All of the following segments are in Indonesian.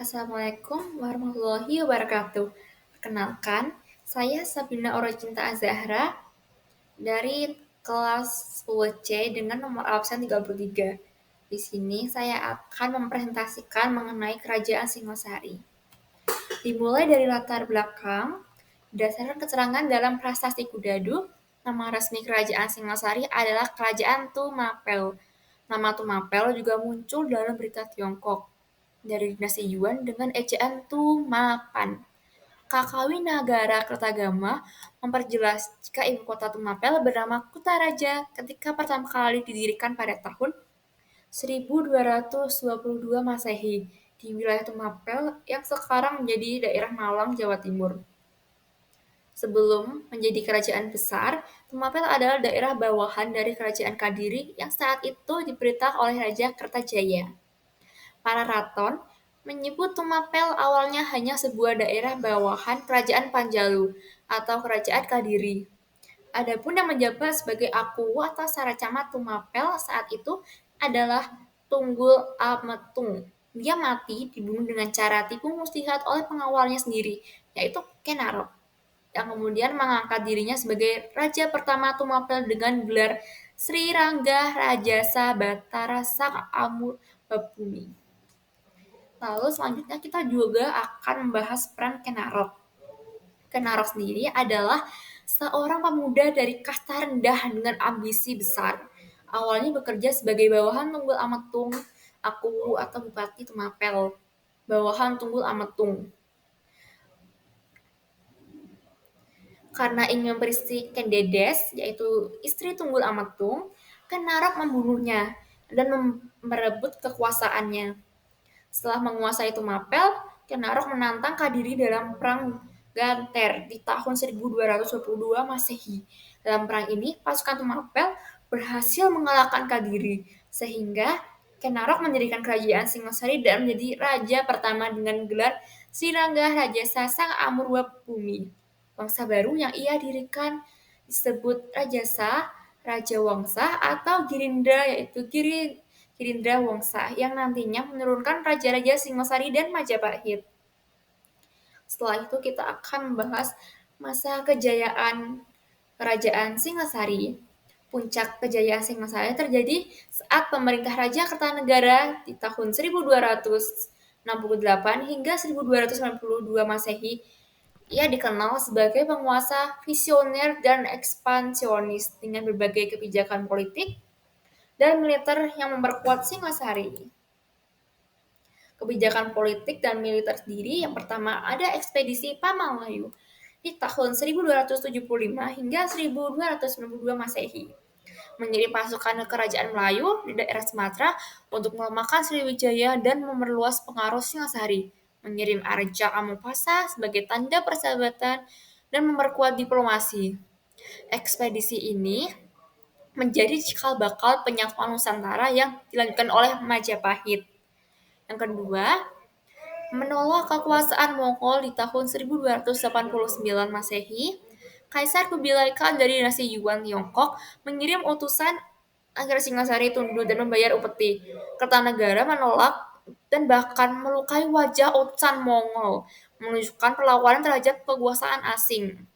Assalamualaikum warahmatullahi wabarakatuh. Perkenalkan, saya Sabina Orocinta Azahra dari kelas 10C dengan nomor absen 33. Di sini saya akan mempresentasikan mengenai Kerajaan Singosari. Dimulai dari latar belakang, berdasarkan keterangan dalam Prasasti Kudadu, nama resmi Kerajaan Singosari adalah Kerajaan Tumapel. Nama Tumapel juga muncul dalam berita Tiongkok dari dinasti Yuan dengan ejaan Tumapan. Kakawi Nagara Kertagama memperjelas jika ibu kota Tumapel bernama Kutaraja ketika pertama kali didirikan pada tahun 1222 Masehi di wilayah Tumapel yang sekarang menjadi daerah Malang, Jawa Timur. Sebelum menjadi kerajaan besar, Tumapel adalah daerah bawahan dari Kerajaan Kadiri yang saat itu diperintah oleh Raja Kertajaya. Para raton menyebut Tumapel awalnya hanya sebuah daerah bawahan Kerajaan Panjalu atau Kerajaan Kadiri. Adapun yang menjabat sebagai aku atau Saracamat Tumapel saat itu adalah Tunggul Ametung. Dia mati dibunuh dengan cara tipu muslihat oleh pengawalnya sendiri, yaitu Kenarok, yang kemudian mengangkat dirinya sebagai raja pertama Tumapel dengan gelar Sri Rangga Rajasa Batara Sak Amur Babumi. Lalu selanjutnya kita juga akan membahas peran Kenarok. Kenarok sendiri adalah seorang pemuda dari kasta rendah dengan ambisi besar. Awalnya bekerja sebagai bawahan Tunggul Ametung, Aku atau Bupati Tumapel. Bawahan Tunggul Ametung. Karena ingin memperistri Kendedes, yaitu istri Tunggul Ametung, Kenarok membunuhnya dan merebut kekuasaannya. Setelah menguasai Tumapel, Kenarok menantang Kadiri dalam Perang Ganter di tahun 1222 Masehi. Dalam perang ini, pasukan Tumapel berhasil mengalahkan Kadiri, sehingga Kenarok mendirikan kerajaan Singosari dan menjadi raja pertama dengan gelar Sirangga Rajasa Sang Amurwabumi. Bangsa baru yang ia dirikan disebut Rajasa, Raja Wangsa, atau Girindra, yaitu Girindra Wangsa yang nantinya menurunkan raja-raja Singosari dan Majapahit. Setelah itu kita akan membahas masa kejayaan Kerajaan Singasari. Puncak kejayaan Singasari terjadi saat pemerintah Raja Kertanegara di tahun 1268 hingga 1292 Masehi. Ia dikenal sebagai penguasa visioner dan ekspansionis dengan berbagai kebijakan politik dan militer yang memperkuat Singasari. Kebijakan politik dan militer sendiri, yang pertama ada ekspedisi Pamalayu di tahun 1275 hingga 1292 Masehi. Mengirim pasukan ke Kerajaan Melayu di daerah Sumatera untuk melemahkan Sriwijaya dan memperluas pengaruh Singasari. Mengirim Arja Amopasa sebagai tanda persahabatan dan memperkuat diplomasi. Ekspedisi ini menjadi cikal bakal penyatuan Nusantara yang dilanjutkan oleh Majapahit. Yang kedua, menolak kekuasaan Mongol di tahun 1289 Masehi, Kaisar Kubilai Khan dari dinasti Yuan Tiongkok mengirim utusan agar Singasari tunduk dan membayar upeti. Kertanegara menolak dan bahkan melukai wajah utusan Mongol, menunjukkan perlawanan terhadap kekuasaan asing.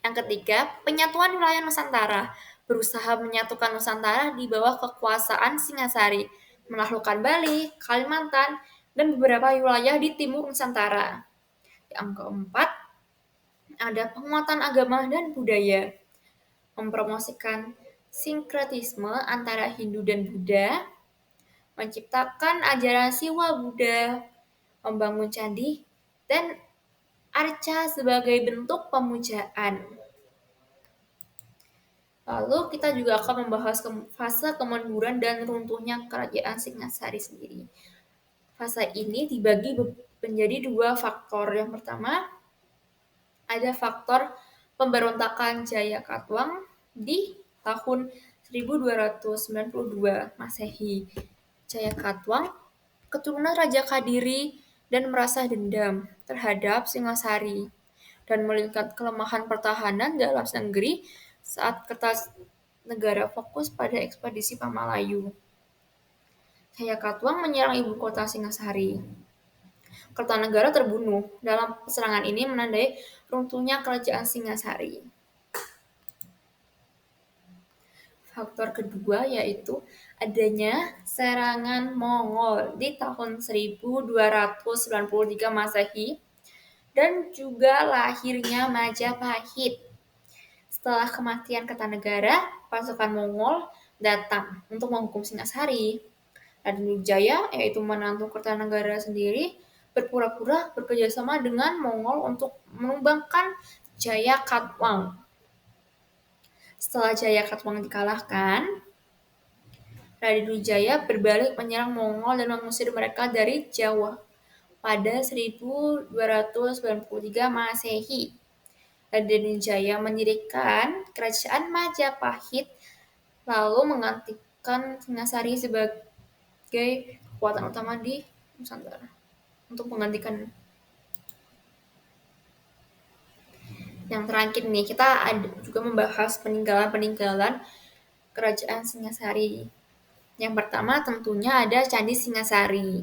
Yang ketiga, penyatuan wilayah Nusantara. Berusaha menyatukan Nusantara di bawah kekuasaan Singasari, menaklukkan Bali, Kalimantan, dan beberapa wilayah di timur Nusantara. Yang keempat, ada penguatan agama dan budaya. Mempromosikan sinkretisme antara Hindu dan Buddha, menciptakan ajaran Siwa Buddha, membangun candi, dan arca sebagai bentuk pemujaan. Lalu kita juga akan membahas fase kemunduran dan runtuhnya Kerajaan Singasari sendiri. Fase ini dibagi menjadi dua faktor. Yang pertama, ada faktor pemberontakan Jayakatwang di tahun 1292 Masehi. Jayakatwang, keturunan Raja Kadiri, dan merasa dendam terhadap Singasari dan melihat kelemahan pertahanan dalam negeri saat Kertanegara fokus pada ekspedisi Pamalayu. Jayakatwang menyerang ibu kota Singasari. Kertanegara terbunuh. Dalam serangan ini menandai runtuhnya kerajaan Singasari. Faktor kedua yaitu adanya serangan Mongol di tahun 1293 Masehi dan juga lahirnya Majapahit. Setelah kematian Kertanegara, pasukan Mongol datang untuk menghukum Singasari. Raden Wijaya, yaitu menantu Kertanegara sendiri, berpura-pura bekerjasama dengan Mongol untuk menumbangkan Jayakatwang. Setelah Jayakatwang dikalahkan, Raden Wijaya berbalik menyerang Mongol dan mengusir mereka dari Jawa pada 1293 Masehi. Raden Wijaya mendirikan kerajaan Majapahit lalu menggantikan Singasari sebagai kekuatan utama di Nusantara untuk menggantikan. Yang terakhir nih, kita juga membahas peninggalan kerajaan Singasari. Yang pertama tentunya ada Candi Singasari.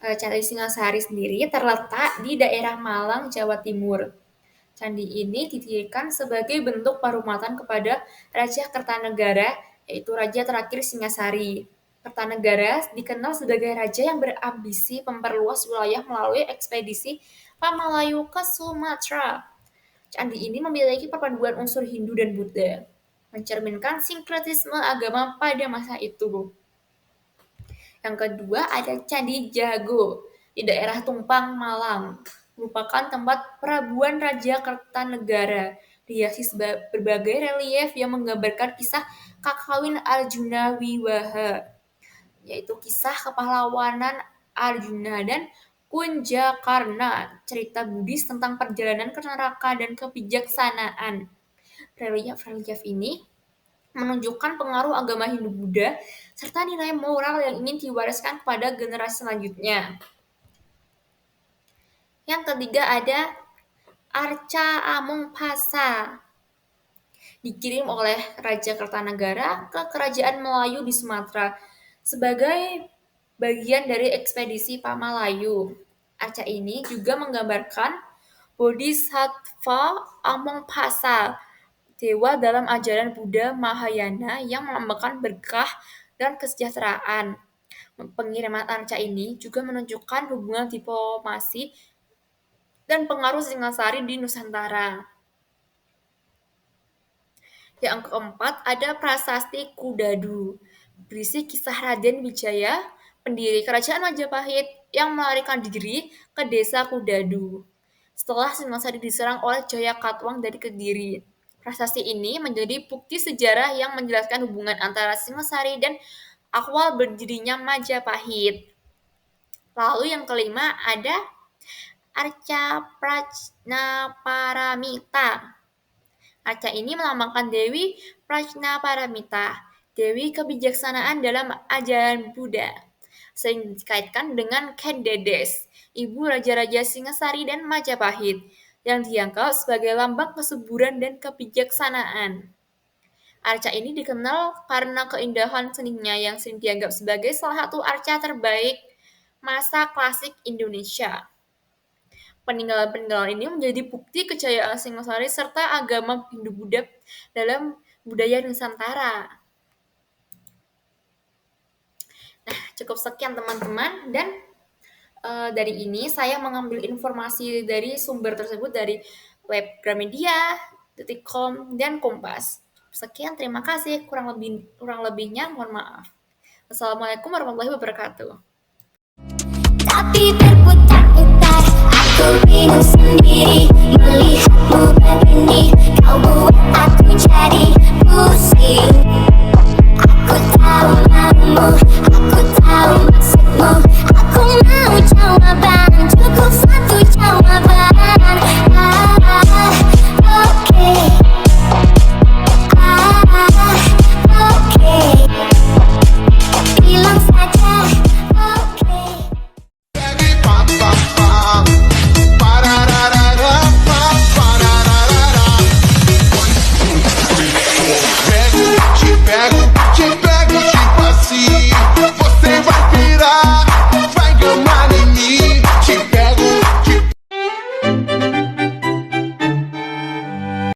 Candi Singasari sendiri terletak di daerah Malang, Jawa Timur. Candi ini didirikan sebagai bentuk penghormatan kepada Raja Kertanegara, yaitu Raja terakhir Singasari. Kertanegara dikenal sebagai raja yang berambisi memperluas wilayah melalui ekspedisi Pamalayu ke Sumatera. Candi ini memiliki perpaduan unsur Hindu dan Buddha, mencerminkan sinkretisme agama pada masa itu. Yang kedua ada Candi Jago di daerah Tumpang, Malang. Merupakan tempat perabuan Raja Kertanegara. Dihiasi berbagai relief yang menggambarkan kisah Kakawin Arjuna Wiwaha, yaitu kisah kepahlawanan Arjuna dan Kunjakarna, cerita Buddhis tentang perjalanan ke neraka dan kebijaksanaan. Relief ini menunjukkan pengaruh agama Hindu-Buddha serta nilai moral yang ingin diwariskan kepada generasi selanjutnya. Yang ketiga ada Arca Amungpasa, dikirim oleh Raja Kertanegara ke Kerajaan Melayu di Sumatera sebagai bagian dari ekspedisi Pamalayu. Arca ini juga menggambarkan Bodhisattva Amungpasa, dewa dalam ajaran Buddha Mahayana yang melambangkan berkah dan kesejahteraan. Pengiriman arca ini juga menunjukkan hubungan diplomasi dan pengaruh Singasari di Nusantara. Yang keempat ada Prasasti Kudadu, berisi kisah Raden Wijaya, pendiri kerajaan Majapahit yang melarikan diri ke desa Kudadu setelah Singasari diserang oleh Jayakatwang dari Kediri. Prasasti ini menjadi bukti sejarah yang menjelaskan hubungan antara Singasari dan awal berdirinya Majapahit. Lalu yang kelima ada Arca Prajnaparamita. Arca ini melambangkan Dewi Prajnaparamita, Dewi kebijaksanaan dalam ajaran Buddha. Sering dikaitkan dengan Kendedes, ibu raja-raja Singasari dan Majapahit, yang dianggap sebagai lambang kesuburan dan kebijaksanaan. Arca ini dikenal karena keindahan seninya yang sering dianggap sebagai salah satu arca terbaik masa klasik Indonesia. Peninggalan-peninggalan ini menjadi bukti kejayaan Singasari serta agama Hindu-Buddha dalam budaya Nusantara. Nah, cukup sekian teman-teman, dan dari ini saya mengambil informasi dari sumber tersebut dari web Gramedia, Detik.com, dan Kompas. Sekian, terima kasih. Kurang lebihnya mohon maaf. Assalamualaikum warahmatullahi wabarakatuh. Tapi berputar-putar, aku bingung sendiri melihatmu begini.